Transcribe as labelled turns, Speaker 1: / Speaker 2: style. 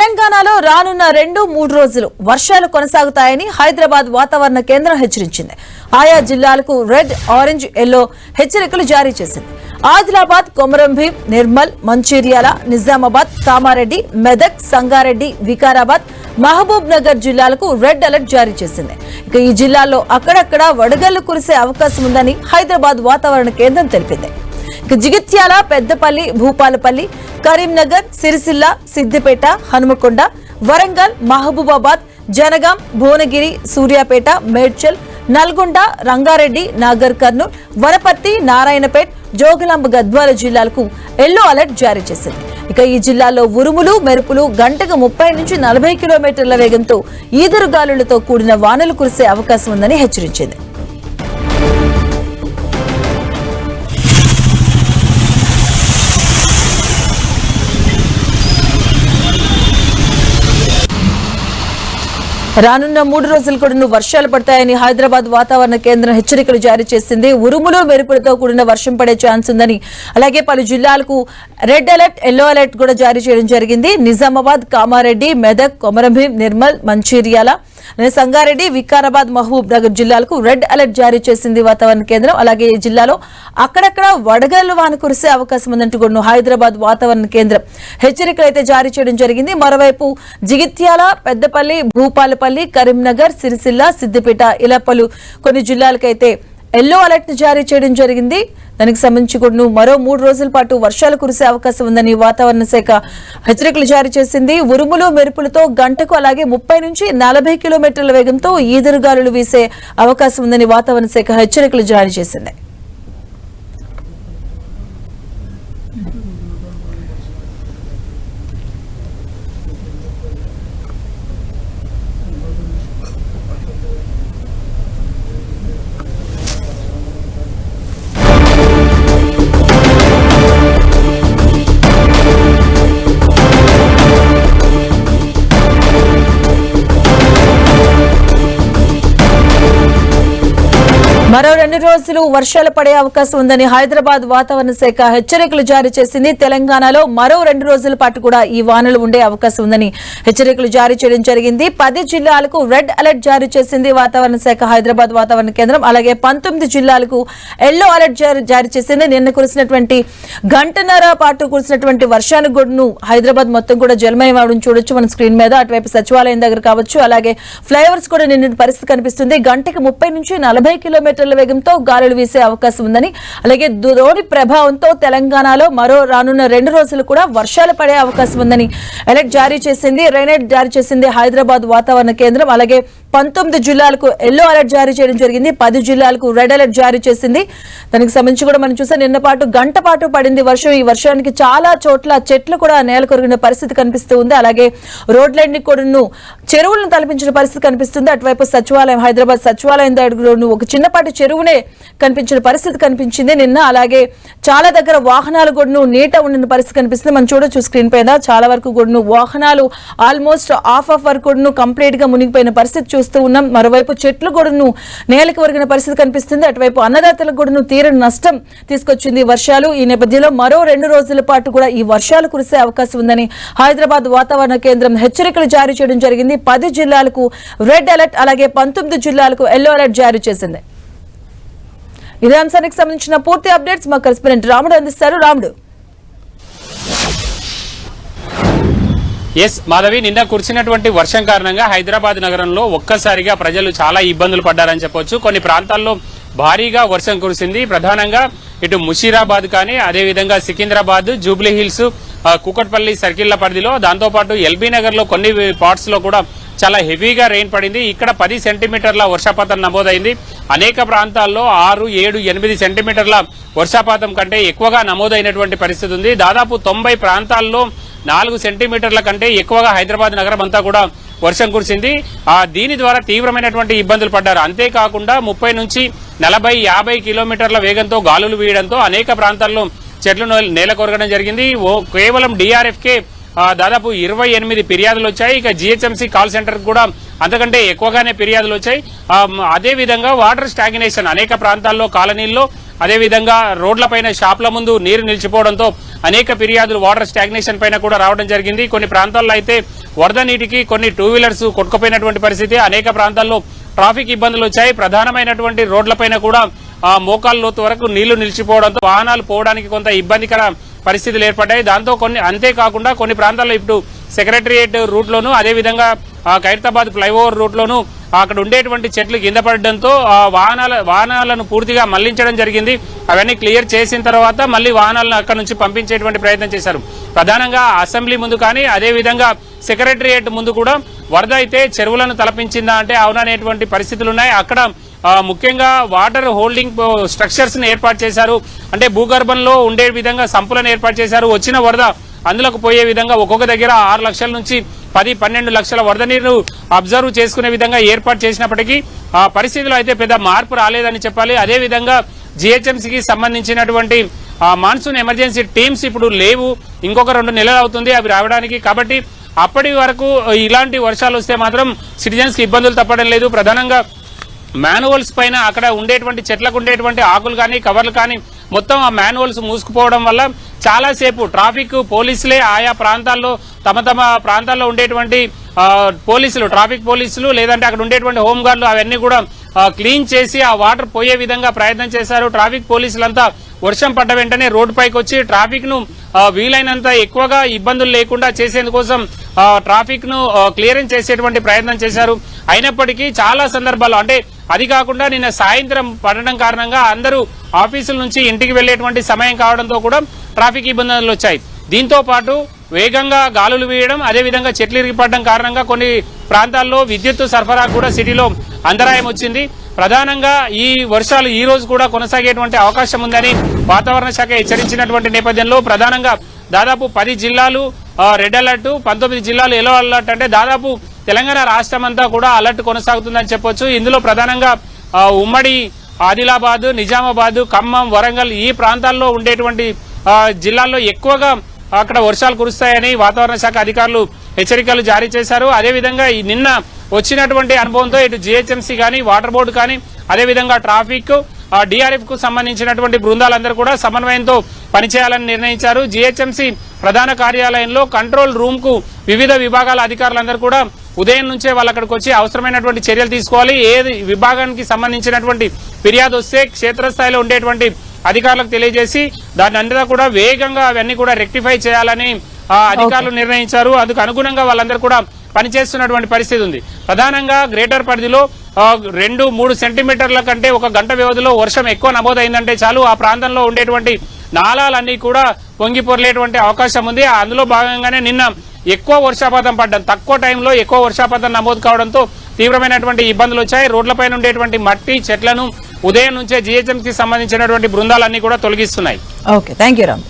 Speaker 1: తెలంగాణలో రానున్న 2-3 రోజులు వర్షాలు కొనసాగుతాయని హైదరాబాద్ వాతావరణ కేంద్రం హెచ్చరించింది. ఆయా జిల్లాలకు రెడ్, ఆరెంజ్, ఎల్లో హెచ్చరికలు జారీ చేసింది. ఆదిలాబాద్, కొమరంభీం, నిర్మల్, మంచిర్యాల, నిజామాబాద్, కామారెడ్డి, మెదక్, సంగారెడ్డి, వికారాబాద్, మహబూబ్ నగర్ జిల్లాలకు రెడ్ అలర్ట్ జారీ చేసింది. ఇక ఈ జిల్లాల్లో అక్కడక్కడ వడగళ్లు కురిసే అవకాశం ఉందని హైదరాబాద్ వాతావరణ కేంద్రం తెలిపింది. జగిత్యాల, పెద్దపల్లి, భూపాలపల్లి, కరీంనగర్, సిరిసిల్ల, సిద్దిపేట, హనుమకొండ, వరంగల్, మహబూబాబాద్, జనగాం, భువనగిరి, సూర్యాపేట, మేడ్చల్, నల్గొండ, రంగారెడ్డి, నాగర్ కర్నూల్, వనపర్తి, నారాయణపేట్, జోగులాంబ, గద్వాల జిల్లాలకు ఎల్లో అలర్ట్ జారీ చేసింది. ఇక ఈ జిల్లాలో ఉరుములు, మెరుపులు గంటకు 30 నుంచి 40 కిలోమీటర్ల వేగంతో ఈదురుగాలులతో కూడిన వానలు కురిసే అవకాశం ఉందని హెచ్చరించింది. రానున్న 3 రోజులు కూడా వర్షాలు పడతాయని హైదరాబాద్ వాతావరణ కేంద్రం హెచ్చరికలు జారీ చేసింది. ఉరుములు, మెరుపులతో కూడిన వర్షం పడే ఛాన్స్ ఉందని, అలాగే పలు జిల్లాలకు రెడ్ అలర్ట్, ఎల్లో అలర్ట్ కూడా జారీ చేయడం జరిగింది. నిజామాబాద్, కామారెడ్డి, మెదక్, కొమరంభీం, నిర్మల్, మంచిర్యాల, సంగారెడ్డి, వికారాబాద్, మహబూబ్ నగర్ జిల్లాలకు రెడ్ అలర్ట్ జారీ చేసింది వాతావరణ కేంద్రం. అలాగే ఈ జిల్లాలో అక్కడక్కడ వడగళ్లు వాన కురిసే అవకాశం ఉందంటూ కూడా హైదరాబాద్ వాతావరణ కేంద్రం హెచ్చరికలు అయితే జారీ చేయడం జరిగింది. మరోవైపు జగిత్యాల, పెద్దపల్లి, భూపాలపల్లి, కరీంనగర్, సిరిసిల్ల, సిద్దిపేట ఇలా కొన్ని జిల్లాలకైతే ఎల్లో అలర్ట్ జారీ చేయడం జరిగింది. దానికి సంబంధించి కూడా మరో 3 రోజుల పాటు వర్షాలు కురిసే అవకాశం ఉందని వాతావరణ శాఖ హెచ్చరికలు జారీ చేసింది. ఉరుములు, మెరుపులతో గంటకు అలాగే 30 నుంచి 40 కిలోమీటర్ల వేగంతో ఈదురుగాలులు వీసే అవకాశం ఉందని వాతావరణ శాఖ హెచ్చరికలు జారీ చేసింది. మరో 2 రోజులు వర్షాలు పడే అవకాశం ఉందని హైదరాబాద్ వాతావరణ శాఖ హెచ్చరికలు జారీ చేసింది. తెలంగాణలో మరో 2 రోజుల పాటు కూడా ఈ వానలు ఉండే అవకాశం ఉందని హెచ్చరికలు జారీ చేయడం జరిగింది. 10 జిల్లాలకు రెడ్ అలర్ట్ జారీ చేసింది వాతావరణ శాఖ హైదరాబాద్ వాతావరణ కేంద్రం. అలాగే 19 జిల్లాలకు ఎల్లో అలర్ట్ జారీ చేసింది. నిన్న కురిసినటువంటి గంటన్నర పాటు కురిసినటువంటి వర్షానికి కూడా హైదరాబాద్ మొత్తం కూడా జలమయం అవడం చూడొచ్చు మన స్క్రీన్ మీద. అటువైపు సచివాలయం దగ్గర కావచ్చు, అలాగే ఫ్లైఓవర్స్ కూడా నిన్న పరిస్థితి కనిపిస్తుంది. గంటకి 30 నుంచి 40 కిలోమీటర్ల వేగంతో గాలులు వీసే అవకాశం ఉందని, అలాగే ద్రోణి ప్రభావంతో తెలంగాణలో మరో రానున్న 2 రోజులు కూడా వర్షాలు పడే అవకాశం ఉందని అలర్ట్ జారీ చేసింది. రెయిన్ అలర్ట్ జారీ చేసింది హైదరాబాద్ వాతావరణ కేంద్రం. అలాగే 19 జిల్లాలకు ఎల్లో అలర్ట్ జారీ చేయడం జరిగింది. 10 జిల్లాలకు రెడ్ అలర్ట్ జారీ చేసింది. దానికి సంబంధించి కూడా మనం చూసాం, నిన్న పాటు గంట పాటు పడింది వర్షం. ఈ వర్షానికి చాలా చోట్ల చెట్లు కూడా నేల కొరిగిన పరిస్థితి కనిపిస్తూ ఉంది. అలాగే రోడ్లన్నీ కూడా చెరువులను తలపించిన పరిస్థితి కనిపిస్తుంది. అటువైపు సచివాలయం, హైదరాబాద్ సచివాలయం దగ్గర ఒక చిన్నపాటి చెరువునే కనిపించిన పరిస్థితి కనిపించింది నిన్న. అలాగే చాలా దగ్గర వాహనాలు కూడా నీట ఉండిన పరిస్థితి కనిపిస్తుంది. మనం చూడొచ్చు స్క్రీన్ పైన చాలా వరకు కూడా వాహనాలు ఆల్మోస్ట్ హాఫ్ వరకు కూడా కంప్లీట్ గా మునిగిపోయిన పరిస్థితి చూస్తూ ఉన్నాం. మరోవైపు చెట్లు కూడా నేలకు ఒరిగిన పరిస్థితి కనిపిస్తుంది. అటువైపు అన్నదాతలకు కూడా తీరని నష్టం తీసుకొచ్చింది వర్షాలు. ఈ నేపథ్యంలో మరో 2 రోజుల పాటు కూడా ఈ వర్షాలు కురిసే అవకాశం ఉందని హైదరాబాద్ వాతావరణ కేంద్రం హెచ్చరికలు జారీ చేయడం జరిగింది. 10 జిల్లాలకు రెడ్ అలర్ట్, అలాగే 19 జిల్లాలకు ఎల్లో అలర్ట్ జారీ చేసింది. ఇదే అంశానికి సంబంధించిన పూర్తి అప్డేట్స్ మా కరెస్పాండెంట్ రాముడు అందిస్తారు. రాముడు.
Speaker 2: మాధవి, నిన్న కురిసినటువంటి వర్షం కారణంగా హైదరాబాద్ నగరంలో ఒక్కసారిగా ప్రజలు చాలా ఇబ్బందులు పడ్డారని చెప్పొచ్చు. కొన్ని ప్రాంతాల్లో భారీగా వర్షం కురిసింది. ప్రధానంగా ఇటు ముషీరాబాద్ కానీ, అదేవిధంగా సికింద్రాబాద్, జూబ్లీ హిల్స్, కూకట్పల్లి సర్కిళ్ల పరిధిలో, దాంతోపాటు ఎల్బీ నగర్ లో కొన్ని పార్ట్స్ లో కూడా చాలా హెవీగా రెయిన్ పడింది. ఇక్కడ 10 సెంటీమీటర్ల వర్షపాతం నమోదైంది. అనేక ప్రాంతాల్లో 6, 7, 8 సెంటీమీటర్ల వర్షపాతం కంటే ఎక్కువగా నమోదైనటువంటి పరిస్థితి ఉంది. దాదాపు 90 ప్రాంతాల్లో 4 సెంటీమీటర్ల కంటే ఎక్కువగా హైదరాబాద్ నగరం అంతా కూడా వర్షం కురిసింది. దీని ద్వారా తీవ్రమైనటువంటి ఇబ్బందులు పడ్డారు. అంతేకాకుండా 30 నుంచి 40, 50 కిలోమీటర్ల వేగంతో గాలులు వీయడంతో అనేక ప్రాంతాల్లో చెట్లు నేల కొరగడం జరిగింది. కేవలం డిఆర్ఎఫ్కే దాదాపు 28 ఫిర్యాదులు వచ్చాయి. ఇక జిహెచ్ఎంసీ కాల్ సెంటర్ కూడా అంతకంటే ఎక్కువగానే ఫిర్యాదులు వచ్చాయి. అదే విధంగా వాటర్ స్టాగ్నేషన్ అనేక ప్రాంతాల్లో కాలనీల్లో అదేవిధంగా రోడ్లపైన షాప్ల ముందు నీరు నిలిచిపోవడంతో అనేక ఫిర్యాదులు వాటర్ స్టాగ్నేషన్ పైన కూడా రావడం జరిగింది. కొన్ని ప్రాంతాల్లో అయితే వరద నీటికి కొన్ని 2 వీలర్స్ కొట్టుకుపోయినటువంటి పరిస్థితి, అనేక ప్రాంతాల్లో ట్రాఫిక్ ఇబ్బందులు వచ్చాయి. ప్రధానమైనటువంటి రోడ్లపైన కూడా మోకాళ్ళ లోతు వరకు నీళ్లు నిలిచిపోవడంతో వాహనాలు పోవడానికి కొంత ఇబ్బందికర పరిస్థితులు ఏర్పడ్డాయి. దాంతో అంతేకాకుండా కొన్ని ప్రాంతాల్లో ఇప్పుడు సెక్రటరియేట్ రూట్ లోను, అదేవిధంగా ఖైరతాబాద్ ఫ్లైఓవర్ రూట్ లోను అక్కడ ఉండేటువంటి చెట్లు కింద పడడంతో వాహనాలను పూర్తిగా మళ్లించడం జరిగింది. అవన్నీ క్లియర్ చేసిన తర్వాత మళ్ళీ వాహనాలను అక్కడ నుంచి పంపించేటువంటి ప్రయత్నం చేశారు. ప్రధానంగా అసెంబ్లీ ముందు కానీ అదేవిధంగా సెక్రటరియేట్ ముందు కూడా వరద అయితే చెరువులను తలపించిందా అంటే అవుననేటువంటి పరిస్థితులు ఉన్నాయి. అక్కడ ముఖ్యంగా వాటర్ హోల్డింగ్ స్ట్రక్చర్స్ ని ఏర్పాటు చేశారు. అంటే భూగర్భంలో ఉండే విధంగా సంపులను ఏర్పాటు చేశారు. వచ్చిన వరద అందులోకి పోయే విధంగా ఒక్కొక్క దగ్గర 6 లక్షల నుంచి 10-12 లక్షల వరద నీరు అబ్జర్వ్ చేసుకునే విధంగా ఏర్పాటు చేసినప్పటికీ ఆ పరిస్థితిలో అయితే పెద్ద మార్పు రాలేదని చెప్పాలి. అదేవిధంగా జిహెచ్ఎంసీకి సంబంధించినటువంటి మాన్సూన్ ఎమర్జెన్సీ టీమ్స్ ఇప్పుడు లేవు, ఇంకొక 2 నెలలు అవుతుంది అవి రావడానికి. కాబట్టి అప్పటి వరకు ఇలాంటి వర్షాలు వస్తే మాత్రం సిటిజన్స్ కి ఇబ్బందులు తప్పడం లేదు. ప్రధానంగా మాన్యువల్స్ పైన అక్కడ ఉండేటువంటి చెట్లకు ఉండేటువంటి ఆకులు కానీ కవర్లు కానీ మొత్తం ఆ మాన్యువల్స్ మూసుకుపోవడం వల్ల చాలాసేపు ట్రాఫిక్ పోలీసులే ఆయా ప్రాంతాల్లో తమ ప్రాంతాల్లో ఉండేటువంటి పోలీసులు, ట్రాఫిక్ పోలీసులు లేదంటే అక్కడ ఉండేటువంటి హోంగార్డులు అవన్నీ కూడా క్లీన్ చేసి ఆ వాటర్ పోయే విధంగా ప్రయత్నం చేశారు. ట్రాఫిక్ పోలీసులంతా వర్షం పడ్డ వెంటనే రోడ్డు పైకి వచ్చి ట్రాఫిక్ ను వీలైనంత ఎక్కువగా ఇబ్బందులు లేకుండా చేసేందుకోసం ట్రాఫిక్ ను క్లియరెన్స్ చేసేటువంటి ప్రయత్నం చేశారు. అయినప్పటికీ చాలా సందర్భాల్లో అంటే అది కాకుండా నిన్న సాయంత్రం పడడం కారణంగా అందరూ ఆఫీసుల నుంచి ఇంటికి వెళ్లేటువంటి సమయం కావడంతో కూడా ట్రాఫిక్ ఇబ్బందులు వచ్చాయి. దీంతో పాటు వేగంగా గాలులు వీయడం, అదేవిధంగా చెట్లు ఇరిగిపడడం కారణంగా కొన్ని ప్రాంతాల్లో విద్యుత్ సరఫరా కూడా సిటీలో అంతరాయం వచ్చింది. ప్రధానంగా ఈ వర్షాలు ఈ రోజు కూడా కొనసాగేటువంటి అవకాశం ఉందని వాతావరణ శాఖ హెచ్చరించినటువంటి నేపథ్యంలో ప్రధానంగా దాదాపు 10 జిల్లాలు రెడ్ అలర్ట్, 19 జిల్లాలు ఎల్లో అలర్ట్, అంటే దాదాపు తెలంగాణ రాష్ట్రం అంతా కూడా అలర్ట్ కొనసాగుతుందని చెప్పొచ్చు. ఇందులో ప్రధానంగా ఉమ్మడి ఆదిలాబాద్, నిజామాబాద్, ఖమ్మం, వరంగల్ ఈ ప్రాంతాల్లో ఉండేటువంటి జిల్లాల్లో ఎక్కువగా అక్కడ వర్షాలు కురుస్తాయని వాతావరణ శాఖ అధికారులు హెచ్చరికలు జారీ చేశారు. అదేవిధంగా నిన్న వచ్చినటువంటి అనుభవంతో ఇటు జిహెచ్ఎంసీ కానీ వాటర్ బోర్డు కానీ అదేవిధంగా ట్రాఫిక్ డిఆర్ఎఫ్ కు సంబంధించినటువంటి బృందాలందరూ కూడా సమన్వయంతో పనిచేయాలని నిర్ణయించారు. జిహెచ్ఎంసీ ప్రధాన కార్యాలయంలో కంట్రోల్ రూమ్ కు వివిధ విభాగాల అధికారులందరూ కూడా ఉదయం నుంచే వాళ్ళు అక్కడికి వచ్చి అవసరమైనటువంటి చర్యలు తీసుకోవాలి. ఏ విభాగానికి సంబంధించినటువంటి ఫిర్యాదు వస్తే క్షేత్రస్థాయిలో ఉండేటువంటి అధికారులకు తెలియజేసి దాన్ని అంతా కూడా వేగంగా అవన్నీ కూడా రెక్టిఫై చేయాలని అధికారులు నిర్ణయించారు. అందుకు అనుగుణంగా వాళ్ళందరూ కూడా పనిచేస్తున్నటువంటి పరిస్థితి ఉంది. ప్రధానంగా గ్రేటర్ పరిధిలో 2-3 సెంటీమీటర్ల కంటే ఒక గంట వ్యవధిలో వర్షం ఎక్కువ నమోదైందంటే చాలు ఆ ప్రాంతంలో ఉండేటువంటి నాలాలన్నీ కూడా పొంగి పొర్లేటువంటి అవకాశం ఉంది. అందులో భాగంగానే నిన్న ఎక్కువ వర్షపాతం పడ్డం, తక్కువ టైంలో ఎక్కువ వర్షపాతం నమోదు కావడంతో తీవ్రమైనటువంటి ఇబ్బందులు వచ్చాయి. రోడ్లపైన ఉండేటువంటి మట్టి చెట్లను ఉదయం నుంచే జిహెచ్ఎంసీకి సంబంధించినటువంటి బృందాలన్నీ కూడా తొలగిస్తున్నాయి.
Speaker 1: Okay, thank you Ram.